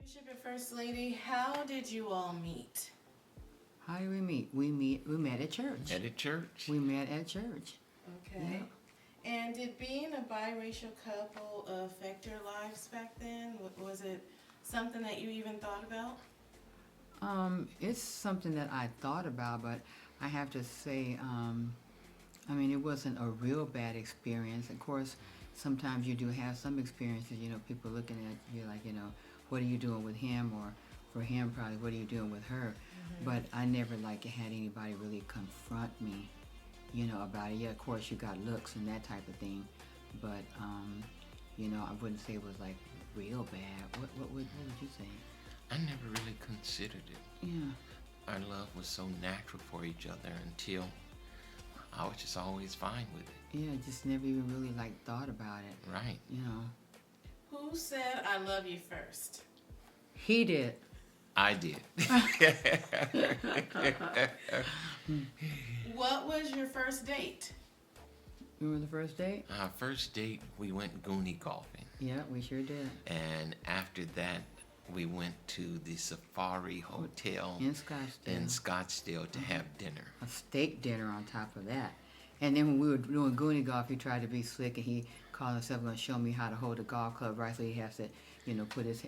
Bishop and First Lady, how did you all meet? How did we meet? We met at church. At a church. We met at church. Okay. And did being a biracial couple affect your lives back then? Was it something that you even thought about? It's something that I thought about, but I have to say, it wasn't a real bad experience. Of course, sometimes you do have some experiences, people looking at you like, what are you doing with him? Or for him, probably, what are you doing with her? Mm-hmm. But I never, had anybody really confront me, about it. Yeah, of course, you got looks and that type of thing. But, I wouldn't say it was, real bad. What would you say? I never really considered it. Yeah. Our love was so natural for each other until I was just always fine with it. Yeah, just never even really thought about it. Right. Who said I love you first? He did. I did. What was your first date? Remember the first date? Our first date, we went goonie golfing. Yeah, we sure did. And after that, we went to the Safari Hotel in Scottsdale to have dinner. A steak dinner on top of that. And then when we were doing goonie golf, he tried to be slick, and he called himself going to show me how to hold a golf club right. So he has to,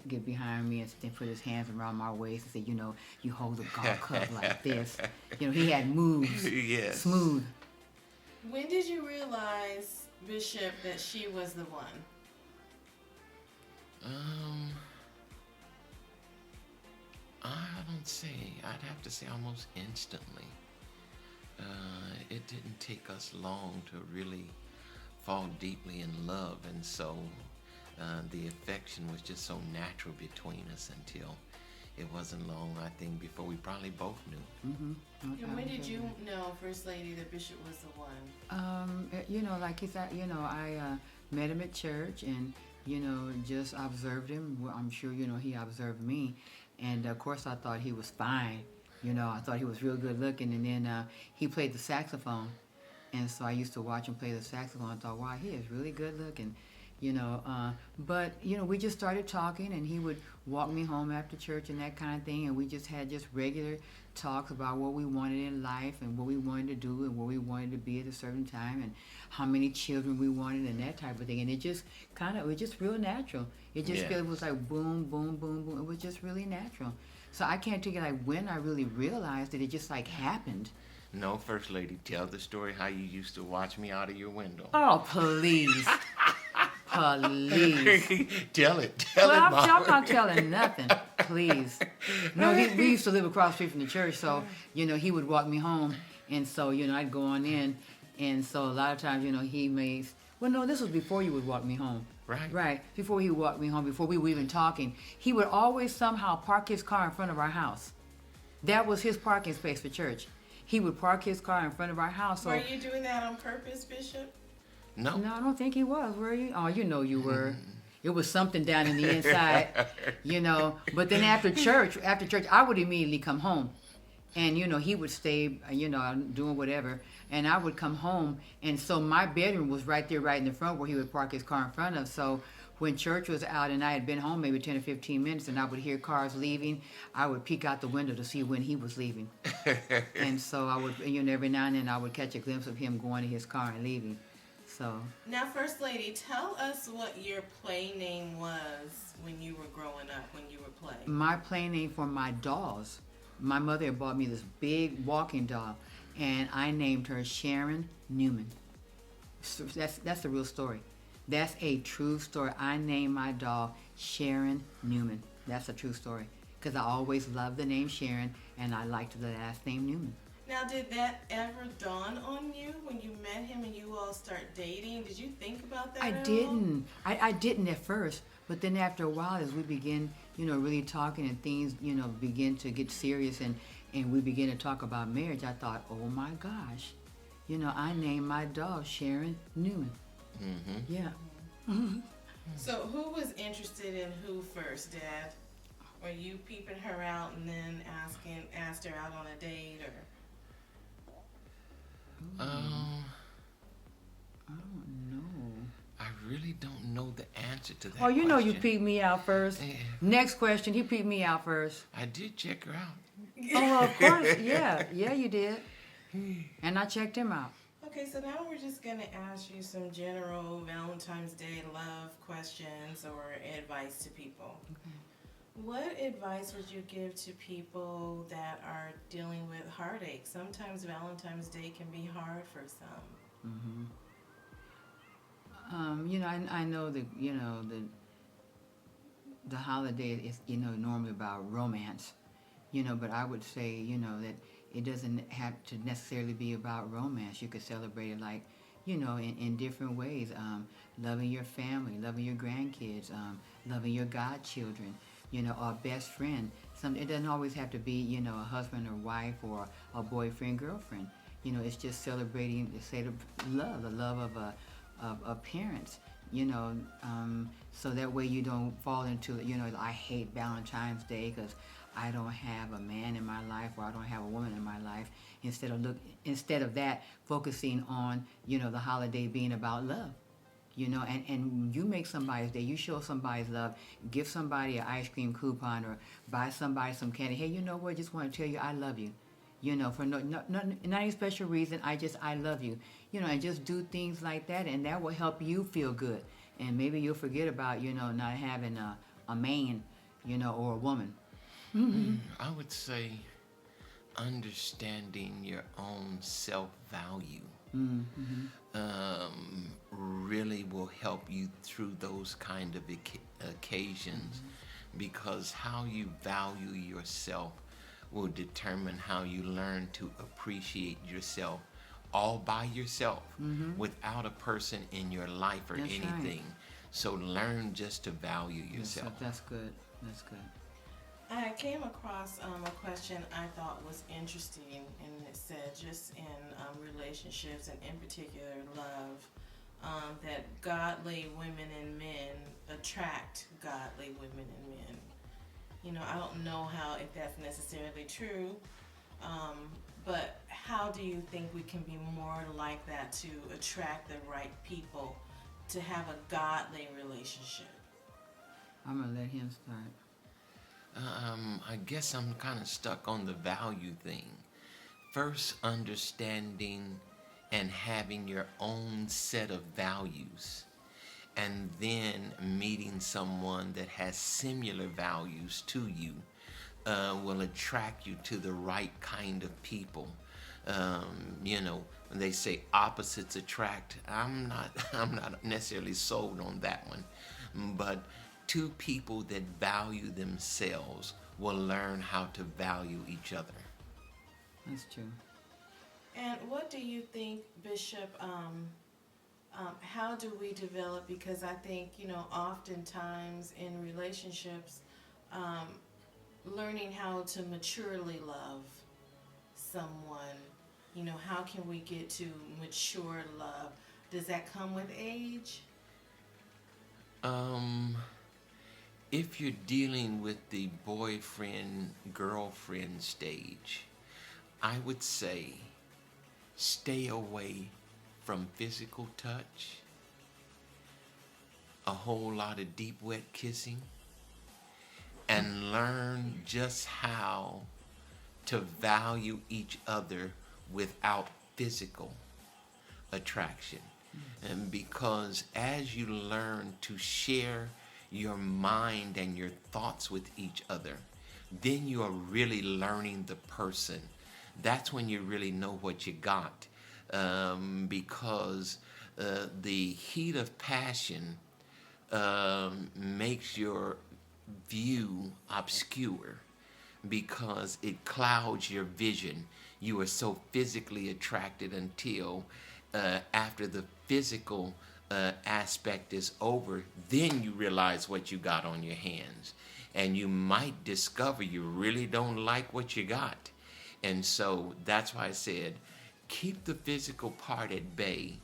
get behind me and then put his hands around my waist and say, you hold the golf club like this. He had moves. Yes. Smooth. When did you realize, Bishop, that she was the one? I don't say. I'd have to say almost instantly. It didn't take us long to really fall deeply in love, and so the affection was just so natural between us until it wasn't long, I think, before we probably both knew. Mm-hmm. And when did you know, First Lady, that Bishop was the one? Like he said, I met him at church and, just observed him. Well, I'm sure, he observed me. And, of course, I thought he was fine. I thought he was real good looking. And then he played the saxophone. And so I used to watch him play the saxophone. I thought, wow, he is really good looking. But we just started talking, and he would walk me home after church and that kind of thing. And we just had regular talks about what we wanted in life and what we wanted to do and where we wanted to be at a certain time and how many children we wanted and that type of thing. And it just it was just real natural. It just it was like boom, boom, boom, boom. It was just really natural. So I can't tell you when I really realized that it just happened. No, First Lady, tell the story how you used to watch me out of your window. Oh, please. Please. Tell it, Mom. I'm not telling nothing. Please. No, we used to live across the street from the church, so, he would walk me home, and so, I'd go on in, and so a lot of times, he may, well, no, this was before you would walk me home. Right. Right. Before he walked me home, before we were even talking, he would always somehow park his car in front of our house. That was his parking space for church. He would park his car in front of our house. So, were you doing that on purpose, Bishop? No. No, I don't think he was. Were you? Oh, you were. It was something down in the inside, But then after church, I would immediately come home. And, he would stay, doing whatever. And I would come home. And so my bedroom was right there, right in the front where he would park his car in front of. So when church was out and I had been home maybe 10 or 15 minutes and I would hear cars leaving, I would peek out the window to see when he was leaving. And so I would, every now and then I would catch a glimpse of him going to his car and leaving. So. Now, First Lady, tell us what your play name was when you were growing up, when you were playing. My play name for my dolls, my mother had bought me this big walking doll, and I named her Sharon Newman. So that's the real story. That's a true story. I named my doll Sharon Newman. That's a true story because I always loved the name Sharon, and I liked the last name Newman. Now, did that ever dawn on you when you met him and you all start dating? Did you think about that at didn't. I didn't at first, but then after a while, as we begin, really talking and things, begin to get serious and we begin to talk about marriage, I thought, oh my gosh, I named my dog Sharon Newman. Mm-hmm. Yeah. Mm-hmm. So who was interested in who first, Dad? Were you peeping her out and then asked her out on a date, or? I don't know. I really don't know the answer to that Oh, you know you question. peeped me out first. Yeah. Next question, he peeped me out first. I did check her out. Oh, well, of course, yeah, you did. And I checked him out. Okay, so now we're just going to ask you some general Valentine's Day love questions or advice to people. What advice would you give to people that are dealing with heartache? Sometimes Valentine's Day can be hard for some. I know that the holiday is normally about romance, but I would say that it doesn't have to necessarily be about romance. You could celebrate it like in different ways, loving your family, loving your grandkids, loving your godchildren, or best friend. It doesn't always have to be a husband or wife or a boyfriend, girlfriend. It's just celebrating the love of parents. So that way you don't fall into I hate Valentine's Day because I don't have a man in my life or I don't have a woman in my life. Instead of that, focusing on the holiday being about love. And you make somebody's day. You show somebody's love. Give somebody an ice cream coupon or buy somebody some candy. Hey, you know what? Just want to tell you I love you. For not any special reason. I love you. And just do things like that, and that will help you feel good. And maybe you'll forget about not having a man, or a woman. I would say understanding your own self-value really will help you through those kind of occasions, because how you value yourself will determine how you learn to appreciate yourself all by yourself without a person in your life or That's anything. right. So learn just to value yourself. That's good. That's good. I came across a question I thought was interesting, and it said just in relationships and in particular love, that godly women and men attract godly women and men. I don't know if that's necessarily true, but how do you think we can be more like that to attract the right people to have a godly relationship? I'm gonna let him start. I guess I'm kind of stuck on the value thing. First, understanding and having your own set of values, and then meeting someone that has similar values to you will attract you to the right kind of people. When they say opposites attract, I'm not necessarily sold on that one, but two people that value themselves will learn how to value each other. That's true. And what do you think, Bishop, how do we develop, because I think, oftentimes in relationships, learning how to maturely love someone, how can we get to mature love? Does that come with age? If you're dealing with the boyfriend-girlfriend stage, I would say stay away from physical touch, a whole lot of deep, wet kissing, and learn just how to value each other without physical attraction. And because as you learn to share your mind and your thoughts with each other, then you are really learning the person. That's when you really know what you got, because the heat of passion makes your view obscure, because it clouds your vision. You are so physically attracted until after the physical aspect is over, then you realize what you got on your hands. And you might discover you really don't like what you got. And so that's why I said, keep the physical part at bay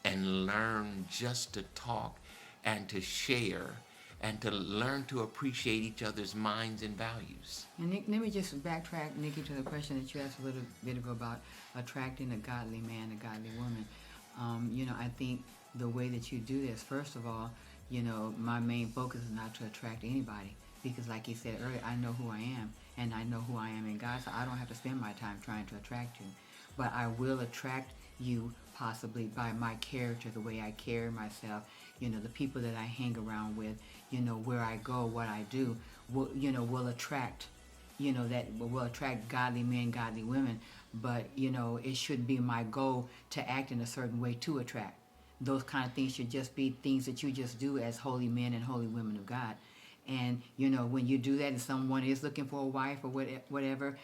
and learn just to talk and to share and to learn to appreciate each other's minds and values. And Nick, let me just backtrack, Nikki, to the question that you asked a little bit ago about attracting a godly man, a godly woman. I think the way that you do this, first of all, you know, my main focus is not to attract anybody because, like you said earlier, I know who I am and I know who I am in God, so I don't have to spend my time trying to attract you. But I will attract you possibly by my character, the way I carry myself, you know, the people that I hang around with, you know, where I go, what I do, will, you know, will attract, you know, that will attract godly men, godly women. But, you know, it should be my goal to act in a certain way to attract. Those kind of things should just be things that you just do as holy men and holy women of God. And, you know, when you do that and someone is looking for a wife or whatever,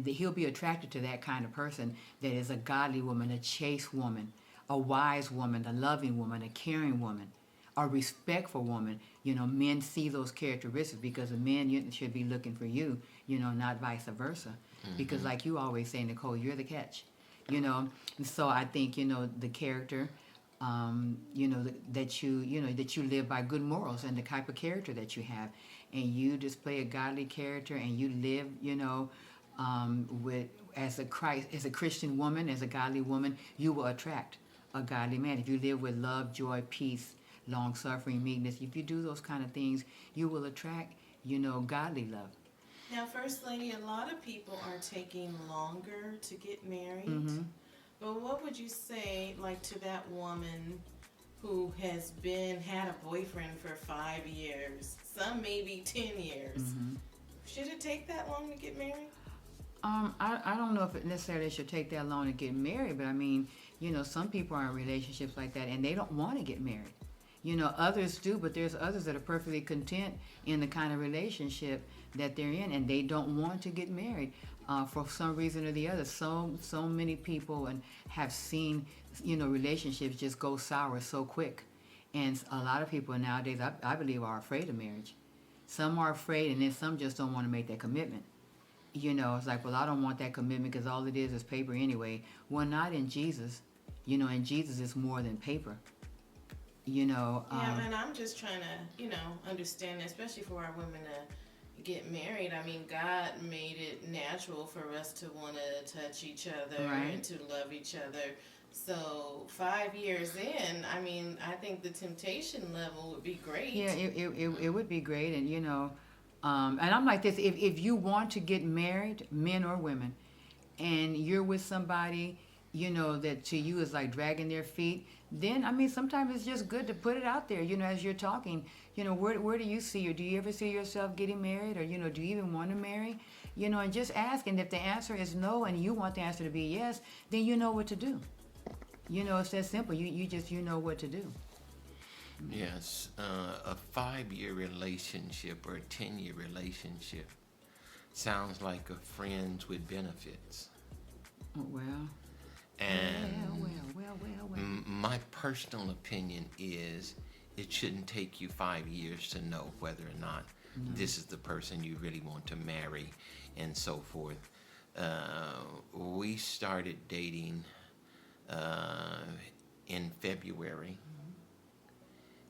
he'll be attracted to that kind of person that is a godly woman, a chaste woman, a wise woman, a loving woman, a caring woman, a respectful woman. You know, men see those characteristics because a man should be looking for you, you know, not vice versa. Because like you always say, Nicole, you're the catch, you know. And so I think, you know, the character, you know, that you live by good morals and the type of character that you have, and you display a godly character and you live, you know, with as a Christian woman, as a godly woman, you will attract a godly man. If you live with love, joy, peace, long suffering, meekness, if you do those kind of things, you will attract, you know, godly love. Now, First Lady, a lot of people are taking longer to get married. Mm-hmm. But what would you say, like, to that woman who has had a boyfriend for 5 years, some maybe 10 years? Mm-hmm. Should it take that long to get married? I don't know if it necessarily should take that long to get married, but I mean, you know, some people are in relationships like that and they don't want to get married. You know, others do, but there's others that are perfectly content in the kind of relationship that they're in, and they don't want to get married for some reason or the other. So many people and have seen, you know, relationships just go sour so quick, and a lot of people nowadays, I believe, are afraid of marriage. Some are afraid, and then some just don't want to make that commitment. You know, it's like, well, I don't want that commitment because all it is paper anyway. Well, not in Jesus. You know, in Jesus it's more than paper. You know. Yeah, and I'm just trying to, you know, understand, especially for our women to get married. I mean, God made it natural for us to want to touch each other and to love each other. So 5 years in, I mean, I think the temptation level would be great. Yeah, it would be great, and you know, and I'm like this: if you want to get married, men or women, and you're with somebody, you know, that to you is like dragging their feet, then I mean, sometimes it's just good to put it out there. You know, as you're talking, you know, where do you see, or do you ever see yourself getting married, or you know, do you even want to marry? You know, and just ask, and if the answer is no, and you want the answer to be yes, then you know what to do. You know, it's that simple. You just know what to do. Yes, a 5-year relationship or a 10-year relationship sounds like a friends with benefits. Well. And Well. My personal opinion is it shouldn't take you 5 years to know whether or not this is the person you really want to marry and so forth. We started dating in February.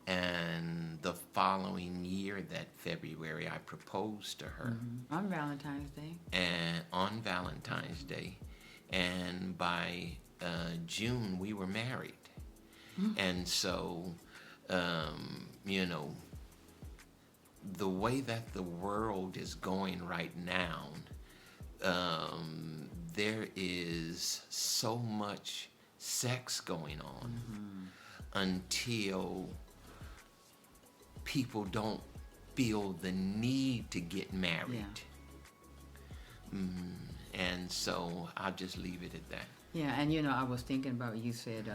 And the following year, that February, I proposed to her. On Valentine's Day. And on Valentine's Day. And by June, we were married. And so, you know, the way that the world is going right now, there is so much sex going on until people don't feel the need to get married. Yeah. And so I'll just leave it at that. Yeah, and you know, I was thinking about, you said,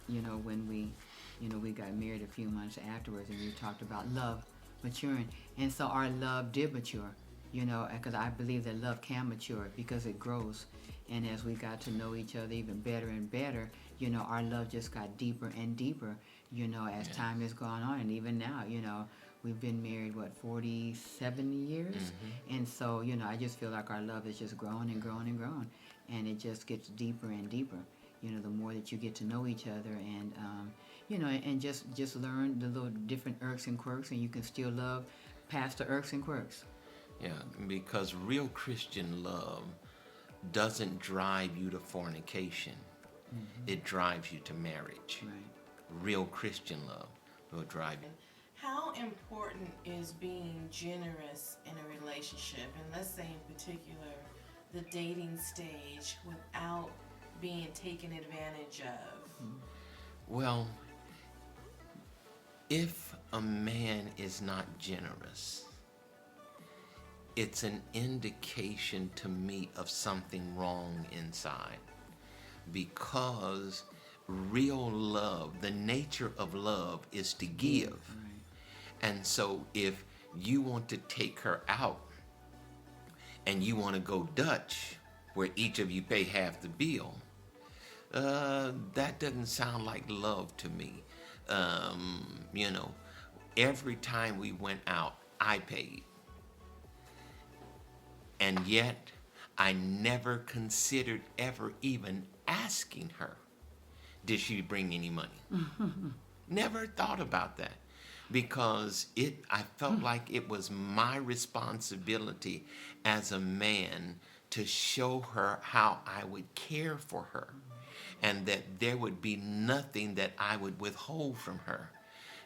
you know, when we got married a few months afterwards, and you talked about love maturing. And so our love did mature, you know, because I believe that love can mature because it grows. And as we got to know each other even better and better, you know, our love just got deeper and deeper, you know, as time has gone on. And even now, you know, we've been married, 47 years? And so, you know, I just feel like our love is just growing and growing and growing. And it just gets deeper and deeper, you know, the more that you get to know each other and, you know, and just learn the little different irks and quirks, and you can still love past the irks and quirks. Yeah, because real Christian love doesn't drive you to fornication. It drives you to marriage. Right. Real Christian love will drive you. How important is being generous in a relationship, and let's say in particular the dating stage, without being taken advantage of? Well, if a man is not generous, it's an indication to me of something wrong inside. Because real love, the nature of love is to give. Right. And so if you want to take her out and you want to go Dutch, where each of you pay half the bill, that doesn't sound like love to me. You know, every time we went out, I paid. And yet, I never considered ever even asking her, did she bring any money? Never thought about that, because I felt like it was my responsibility as a man to show her how I would care for her, and that there would be nothing that I would withhold from her.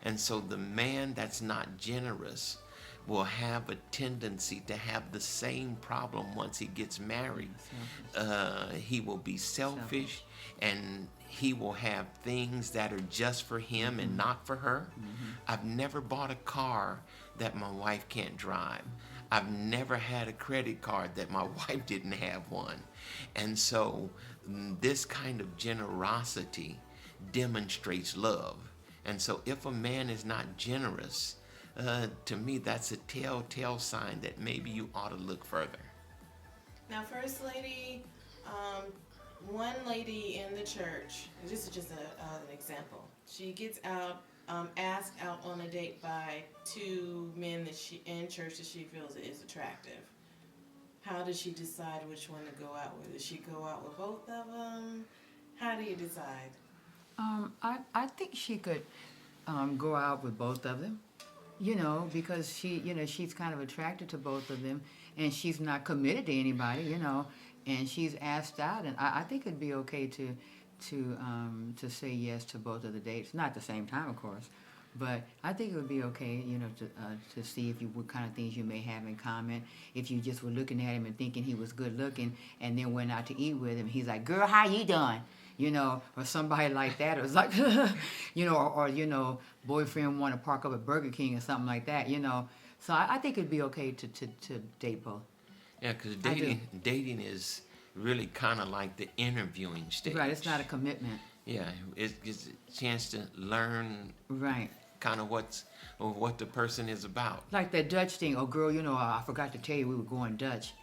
And so the man that's not generous will have a tendency to have the same problem once he gets married. He will be selfish, and he will have things that are just for him and not for her. I've never bought a car that my wife can't drive. I've never had a credit card that my wife didn't have one. And so this kind of generosity demonstrates love. And so if a man is not generous, to me, that's a telltale sign that maybe you ought to look further. Now, First Lady, one lady in the church, this is just an example. She gets out, asked out on a date by two men that she in church that she feels is attractive. How does she decide which one to go out with? Does she go out with both of them? How do you decide? I think she could go out with both of them, because she's kind of attracted to both of them, and she's not committed to anybody, and she's asked out, and I think it'd be okay to say yes to both of the dates, not at the same time, of course, but I think it would be okay, to see if what kind of things you may have in common. If you just were looking at him and thinking he was good looking, and then went out to eat with him, he's like, "Girl, how you doing?" Or somebody like that. It was like, or boyfriend want to park up at Burger King or something like that, So I think it'd be okay to date both. Yeah, because dating is really kind of like the interviewing stage. Right, it's not a commitment. Yeah, it's a chance to learn Right. kind of what the person is about. Like that Dutch thing. Oh, girl, I forgot to tell you we were going Dutch.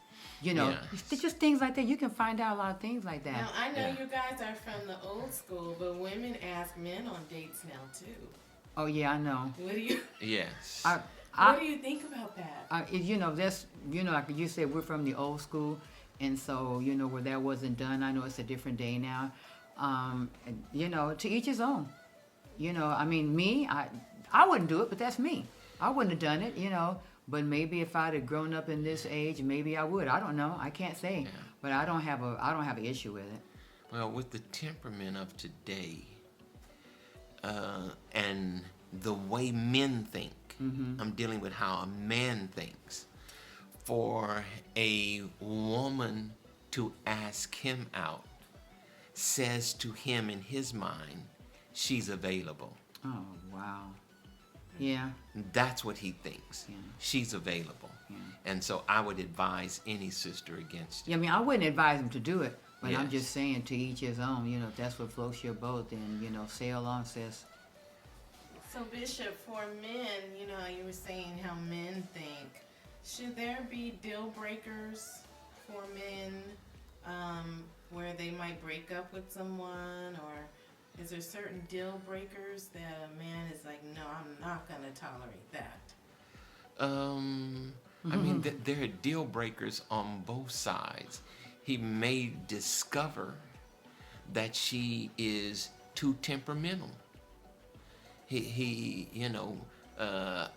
Yeah. It's just things like that. You can find out a lot of things like that. Now, I know Yeah. you guys are from the old school, but women ask men on dates now, too. Oh, yeah, I know. What do you... Yes. What do you think about that? That's, like you said, we're from the old school, and so, where that wasn't done, I know it's a different day now. And, to each his own. Me, I wouldn't do it, but that's me. I wouldn't have done it, but maybe if I'd have grown up in this age, maybe I would. I don't know. I can't say, Yeah. but I don't have an issue with it. Well, with the temperament of today, and the way men think, I'm dealing with how a man thinks. For a woman to ask him out says to him in his mind, she's available. Oh, wow. Yeah. That's what he thinks. Yeah. She's available. Yeah. And so I would advise any sister against it. Yeah, I wouldn't advise him to do it, but I'm Yes. just saying to each his own. If that's what floats your boat, then, sail on, sis. So, Bishop, for men, you were saying how men think. Should there be deal breakers for men where they might break up with someone? Or is there certain deal breakers that a man is like, no, I'm not going to tolerate that? I mean, there are deal breakers on both sides. He may discover that she is too temperamental.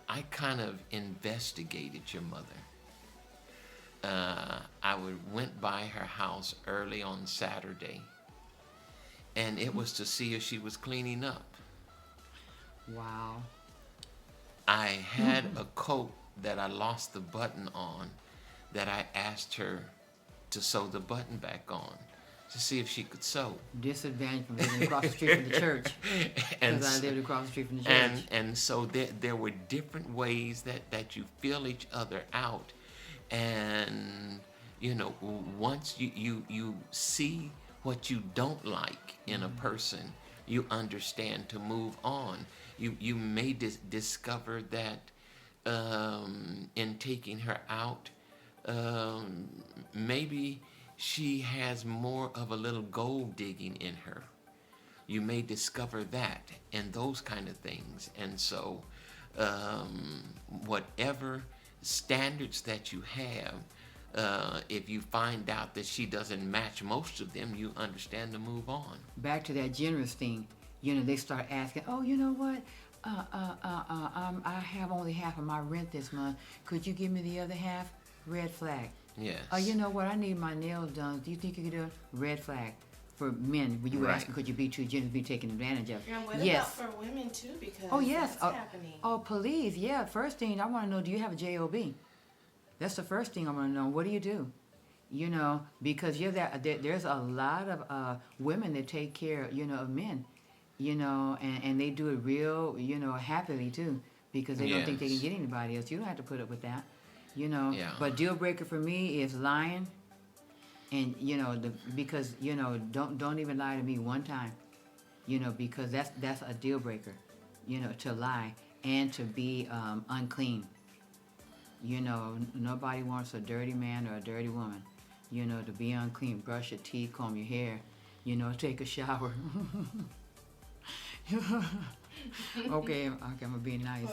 I kind of investigated your mother. I went by her house early on Saturday, and it was to see if she was cleaning up. Wow. I had a coat that I lost the button on that I asked her to sew the button back on to see if she could sew. Disadvantage from living across the street from the church, And because I s- lived across the street from the church. and so there were different ways that you feel each other out, and once you see what you don't like in a person, you understand to move on. You may discover that in taking her out, um, maybe she has more of a little gold digging in her. You may discover that and those kind of things. And so, whatever standards that you have, if you find out that she doesn't match most of them, you understand to move on. Back to that generous thing, they start asking, oh, you know what? I have only half of my rent this month. Could you give me the other half? Red flag. Yes. Oh, you know what? I need my nails done. Do you think you could do it? Red flag. For men, when you Right. ask, could you be too generous, be taken advantage of? And what Yes. about for women too? Because Oh, yes. that's Oh, happening. oh, please. Yeah. First thing I want to know, do you have a job? That's the first thing I want to know. What do you do? Because there's a lot of women that take care, of men, and they do it real, happily too, because they don't think they can Yes. get anybody else. You don't have to put up with that, Yeah. But deal breaker for me is lying, and because don't even lie to me one time, because that's a deal breaker, to lie and to be unclean. Nobody wants a dirty man or a dirty woman. To be unclean, brush your teeth, comb your hair, take a shower. Okay, I'm gonna be nice,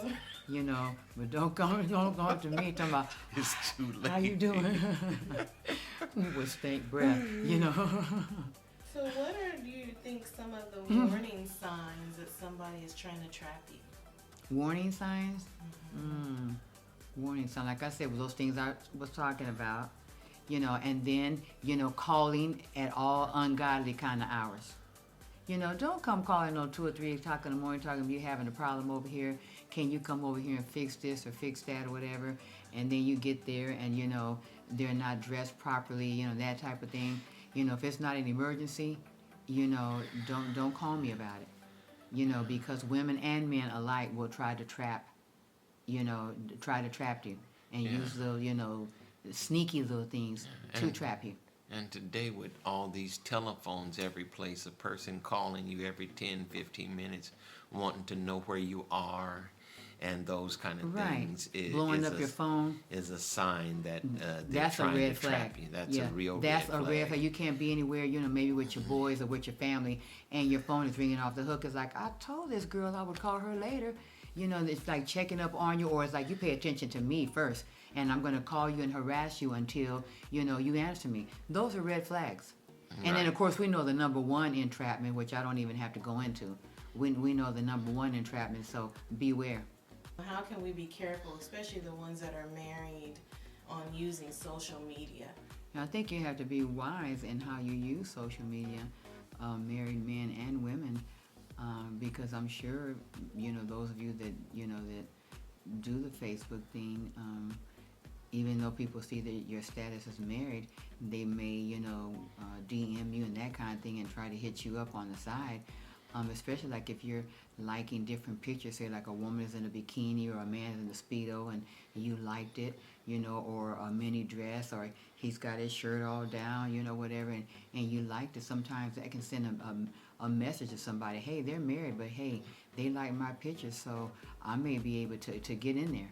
but don't come up to me talking about It's too late. how you doing with stank breath, So what do you think some of the warning signs that somebody is trying to trap you? Warning signs. Warning sign, like I said, was those things I was talking about, and then calling at all ungodly kind of hours. Don't come calling on 2 or 3 o'clock in the morning talking you having a problem over here. Can you come over here and fix this or fix that or whatever? And then you get there and they're not dressed properly, that type of thing. If it's not an emergency, don't call me about it. Because women and men alike will try to trap you, and Yeah. use little, sneaky little things to And- trap you. And today, with all these telephones every place, a person calling you every 10, 15 minutes, wanting to know where you are, and those kind of Right. things Blowing up your phone. is a sign that they're That's a trying red to trap flag. you. That's Yeah, a real that's red a flag. red flag. You can't be anywhere, maybe with your boys or with your family, and your phone is ringing off the hook. It's like, I told this girl I would call her later. It's like checking up on you, or it's like you pay attention to me first, and I'm going to call you and harass you until, you answer me. Those are red flags. And then, Right. of course, we know the number one entrapment, which I don't even have to go into. We know the number one entrapment, so beware. How can we be careful, especially the ones that are married, on using social media? Now, I think you have to be wise in how you use social media, married men and women, because I'm sure, those of you that, that do the Facebook thing, even though people see that your status is married, they may, DM you and that kind of thing and try to hit you up on the side. Especially like if you're liking different pictures, say like a woman is in a bikini or a man is in a Speedo and you liked it, or a mini dress, or he's got his shirt all down, whatever, and you liked it. Sometimes that can send a message to somebody, hey, they're married, but hey, they like my pictures, so I may be able to get in there.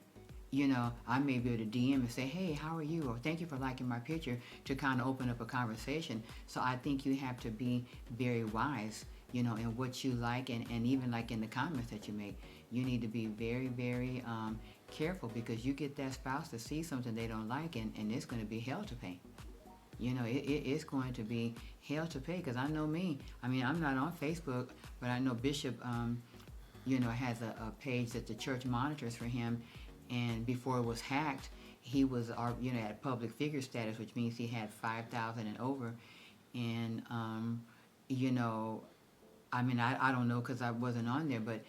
I may be able to DM and say, hey, how are you? Or thank you for liking my picture, to kind of open up a conversation. So I think you have to be very wise, in what you like, and even like in the comments that you make. You need to be very, very careful, because you get that spouse to see something they don't like, and it's going to be hell to pay. It's going to be hell to pay, because I know me. I mean, I'm not on Facebook, but I know Bishop, has a page that the church monitors for him. And before it was hacked, he was, at public figure status, which means he had 5,000 and over. And, I mean, I don't know, because I wasn't on there, but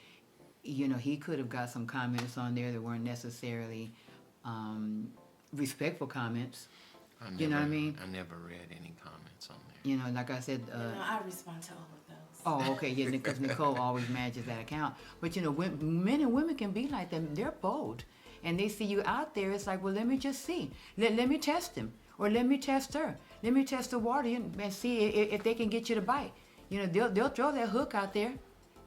he could have got some comments on there that weren't necessarily um, respectful comments. You know what I mean? I never read any comments on there. Like I said. I respond to all of those. Oh, okay, yeah, because Nicole always manages that account. But men and women can be like that. They're bold, and they see you out there. It's like, well, let me just see. Let me test him, or let me test her. Let me test the water and see if they can get you to bite. They'll throw that hook out there.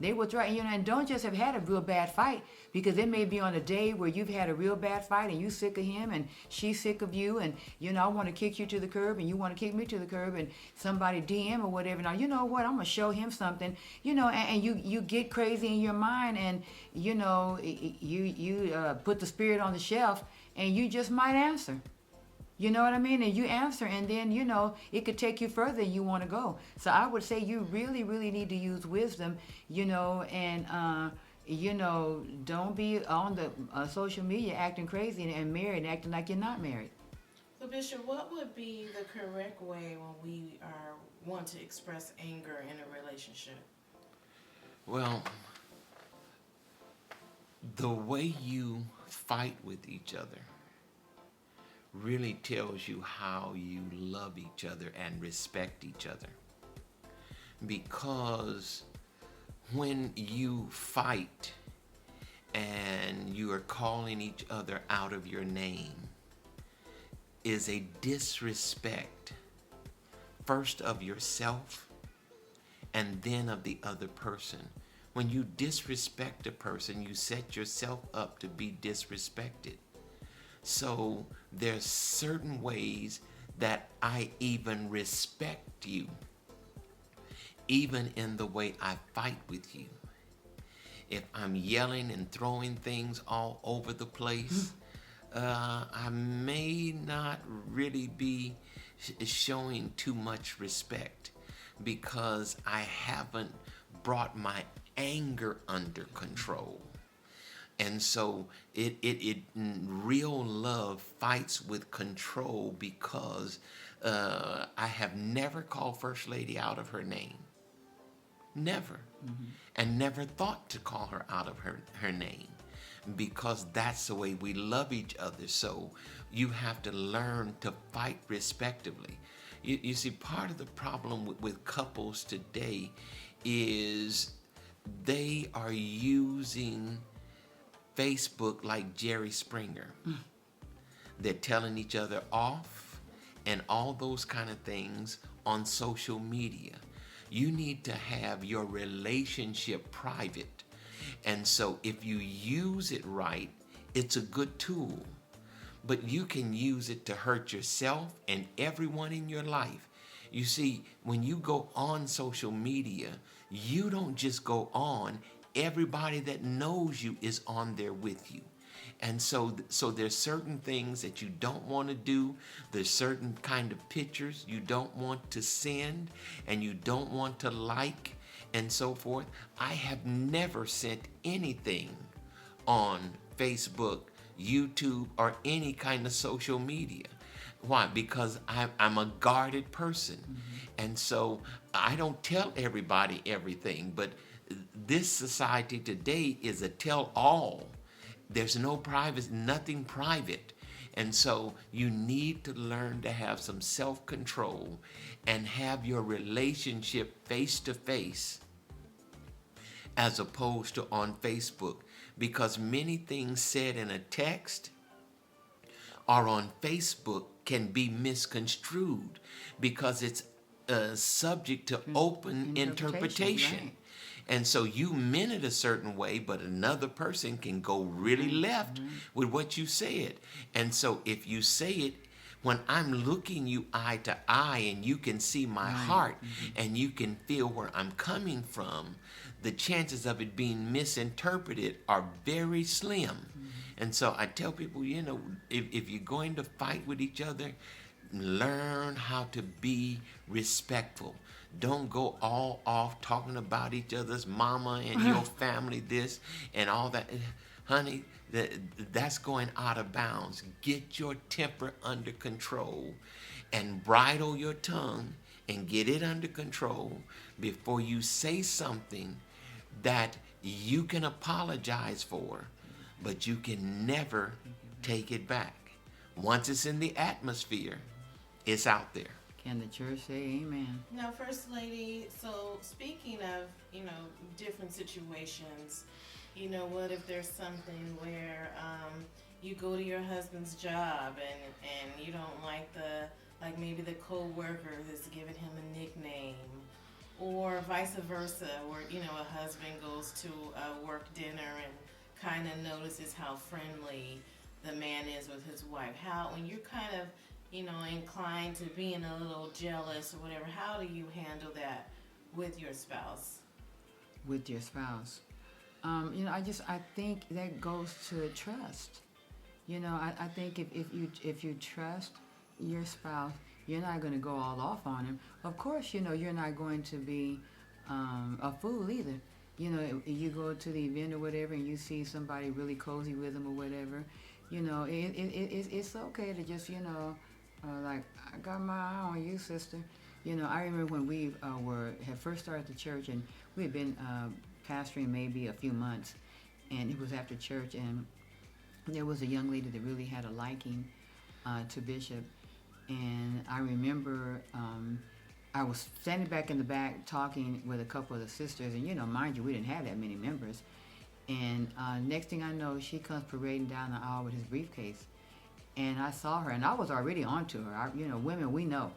They will try, and don't just have had a real bad fight, because it may be on a day where you've had a real bad fight and you sick of him and she's sick of you, and I want to kick you to the curb and you want to kick me to the curb, and somebody DM or whatever. Now, you know what? I'm gonna show him something, and you get crazy in your mind, and you put the spirit on the shelf, and you just might answer. You know what I mean? And you answer, and then, it could take you further than you want to go. So I would say you really, really need to use wisdom, and, don't be on the social media acting crazy and married and acting like you're not married. So, Bishop, what would be the correct way when we want to express anger in a relationship? Well, the way you fight with each other really tells you how you love each other and respect each other. Because when you fight and you are calling each other out of your name is a disrespect, first of yourself and then of the other person. When you disrespect a person, you set yourself up to be disrespected. So there's certain ways that I even respect you, even in the way I fight with you. If I'm yelling and throwing things all over the place, I may not really be showing too much respect, because I haven't brought my anger under control. And so it real love fights with control, because I have never called First Lady out of her name. Never. Mm-hmm. And never thought to call her out of her name, because that's the way we love each other. So you have to learn to fight respectively. You see, part of the problem with couples today is they are using Facebook like Jerry Springer. They're telling each other off and all those kind of things on social media. You need to have your relationship private. And so if you use it right, it's a good tool. But you can use it to hurt yourself and everyone in your life. You see, when you go on social media, you don't just go on. Everybody that knows you is on there with you. And so there's certain things that you don't want to do. There's certain kind of pictures you don't want to send and you don't want to like and so forth. I have never sent anything on Facebook, YouTube, or any kind of social media. Why? Because I'm a guarded person. Mm-hmm. And so I don't tell everybody everything, but this society today is a tell-all. There's no private, nothing private. And so you need to learn to have some self-control and have your relationship face-to-face as opposed to on Facebook. Because many things said in a text or on Facebook can be misconstrued because it's subject to open interpretation. Right. And so you meant it a certain way, but another person can go really left with what you said. And so if you say it, when I'm looking you eye to eye and you can see my heart and you can feel where I'm coming from, the chances of it being misinterpreted are very slim. And so I tell people, if you're going to fight with each other, learn how to be respectful. Don't go all off talking about each other's mama and your family this and all that. Honey, that's going out of bounds. Get your temper under control and bridle your tongue and get it under control before you say something that you can apologize for, but you can never take it back. Once it's in the atmosphere, it's out there. Can the church say amen? Now, First Lady, so speaking of, different situations, what if there's something where you go to your husband's job and you don't like maybe the co-worker that's giving him a nickname, or vice versa, where, a husband goes to a work dinner and kind of notices how friendly the man is with his wife. When you're kind of inclined to being a little jealous or whatever, how do you handle that with your spouse? With your spouse, I think that goes to trust. I think if you trust your spouse, you're not going to go all off on him. Of course, you're not going to be a fool either. You go to the event or whatever, and you see somebody really cozy with them or whatever. It's okay to just like, I got my eye on you, sister. I remember when we had first started the church, and we had been pastoring maybe a few months, and it was after church, and there was a young lady that really had a liking to Bishop, and I remember I was standing back in the back talking with a couple of the sisters, and mind you, we didn't have that many members, and next thing I know, she comes parading down the aisle with his briefcase. And I saw her, and I was already on to her. Women, we know.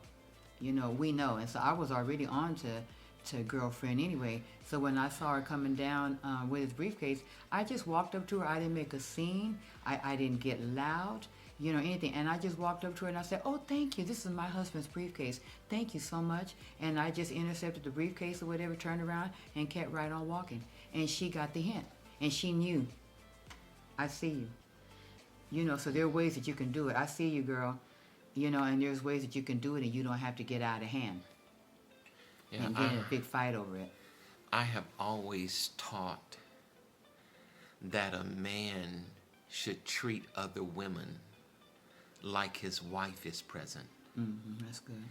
And so I was already on to girlfriend anyway. So when I saw her coming down with his briefcase, I just walked up to her. I didn't make a scene. I didn't get loud, anything. And I just walked up to her and I said, "Oh, thank you. This is my husband's briefcase. Thank you so much." And I just intercepted the briefcase or whatever, turned around, and kept right on walking. And she got the hint. And she knew, I see you. So there are ways that you can do it. I see you, girl. And there's ways that you can do it, and you don't have to get out of hand and get in a big fight over it. I have always taught that a man should treat other women like his wife is present. Mm-hmm, that's good.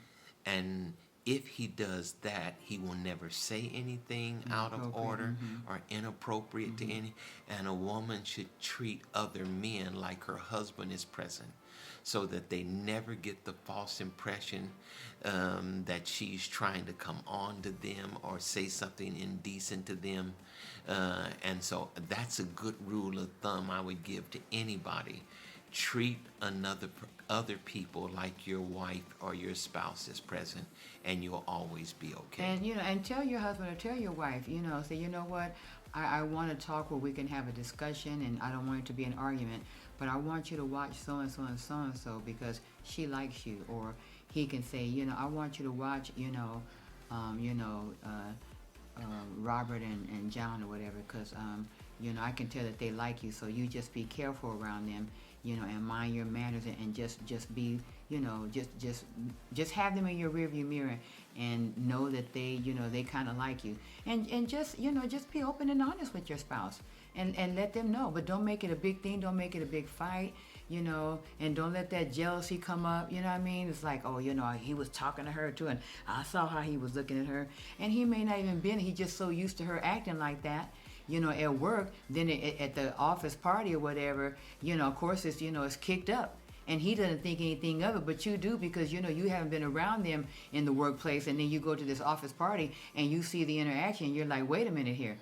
And if he does that, he will never say anything out of order or inappropriate to any. And a woman should treat other men like her husband is present, so that they never get the false impression that she's trying to come on to them or say something indecent to them. And so that's a good rule of thumb I would give to anybody. Treat other people like your wife or your spouse is present, and you'll always be okay. And and tell your husband or tell your wife, say, what, I want to talk where we can have a discussion, and I don't want it to be an argument, but I want you to watch so and so and so and so because she likes you. Or he can say, I want you to watch, Robert and John or whatever, because I can tell that they like you, so you just be careful around them. And mind your manners, and just be, just have them in your rearview mirror, and know that they, they kind of like you, and just be open and honest with your spouse, and let them know, but don't make it a big thing, don't make it a big fight, and don't let that jealousy come up. What I mean? It's like, oh, he was talking to her too, and I saw how he was looking at her, and he may not even been. He's just so used to her acting like that. At work, then at the office party or whatever, of course it's kicked up. And he doesn't think anything of it, but you do, because, you haven't been around them in the workplace, and then you go to this office party and you see the interaction, you're like, wait a minute here.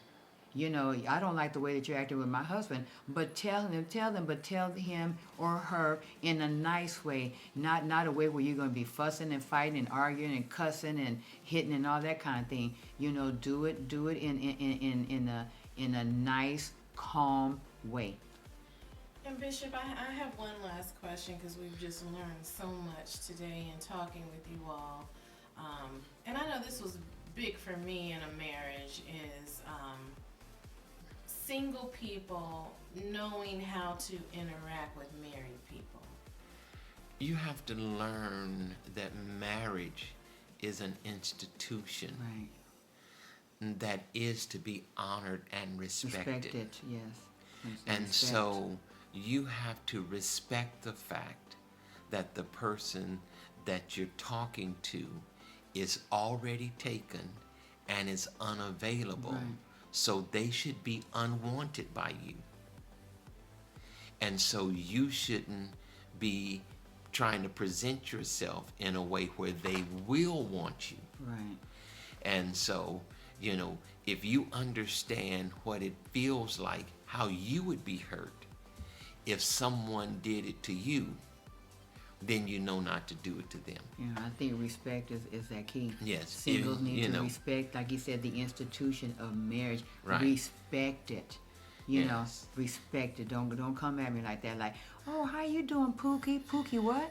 I don't like the way that you're acting with my husband, but tell him or her in a nice way, not a way where you're going to be fussing and fighting and arguing and cussing and hitting and all that kind of thing. Do it in a nice, calm way. And Bishop, I have one last question, because we've just learned so much today in talking with you all. And I know this was big for me in a marriage, is single people knowing how to interact with married people. You have to learn that marriage is an institution. Right. That is to be honored and respected. Yes. And so you have to respect the fact that the person that you're talking to is already taken and is unavailable. Right. So they should be unwanted by you. And so you shouldn't be trying to present yourself in a way where they will want you. Right. And so, if you understand what it feels like, how you would be hurt if someone did it to you, then you know not to do it to them. I think respect is that key. Yes. Singles need to respect, like you said, the institution of marriage. Right. Respect it. Yes. Respect it. Don't come at me like that. Like, oh, how you doing, Pookie? Pookie, what?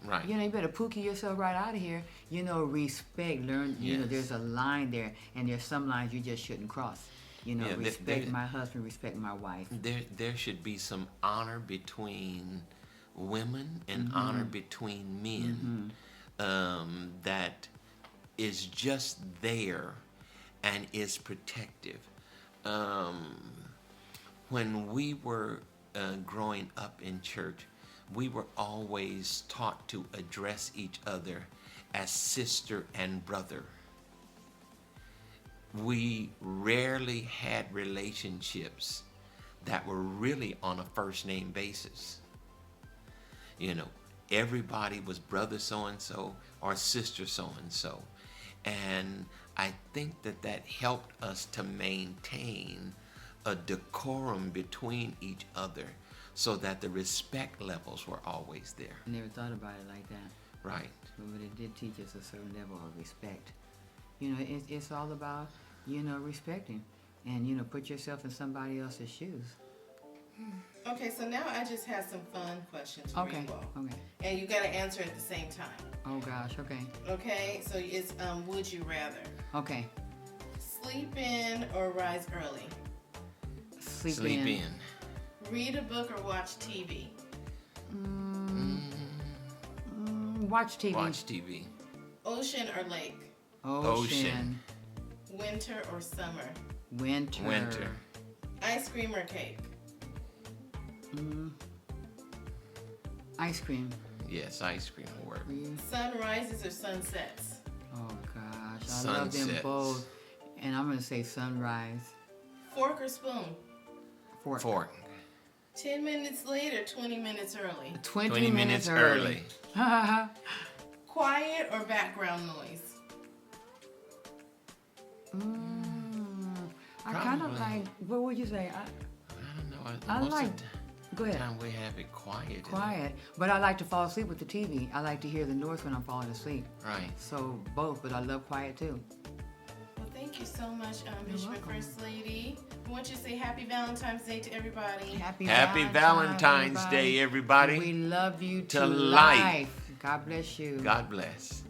Right. You better Pookie yourself right out of here. Respect. Learn. Yes. There's a line there, and there's some lines you just shouldn't cross. Respect my husband. Respect my wife. There should be some honor between women and honor between men, that is just there and is protective. When we were growing up in church, we were always taught to address each other as sister and brother. We rarely had relationships that were really on a first name basis. Everybody was brother so-and-so or sister so-and-so. And I think that helped us to maintain a decorum between each other so that the respect levels were always there. I never thought about it like that. Right. But it did teach us a certain level of respect. It's all about, respecting and, put yourself in somebody else's shoes. Okay, so now I just have some fun questions for Okay. you all. Okay. And you got to answer at the same time. Oh, gosh. Okay. Okay, so it's would you rather Okay. sleep in or rise early? Sleep in. Read a book or watch TV? Watch TV. Watch TV. Ocean or lake? Ocean. Winter or summer? Winter. Ice cream or cake? Ice cream. Yes, ice cream will work. For you? Sunrises or sunsets? Oh, gosh. I love them Sunsets. both. And I'm going to say sunrise. Fork or spoon? Fork. 10 minutes late or 20 minutes early? 20 minutes early. Quiet or background noise? I kind of Probably. like, what would you say? I don't know. I Most like, of go the ahead. time we have it quiet. Quiet. But I like to fall asleep with the TV. I like to hear the noise when I'm falling asleep. Right. So both, but I love quiet too. Well, thank you so much, Michigan welcome. First Lady. I want you to say Happy Valentine's Day to everybody. Happy Valentine's Day, everybody. We love you To to life. life. God bless you. God bless.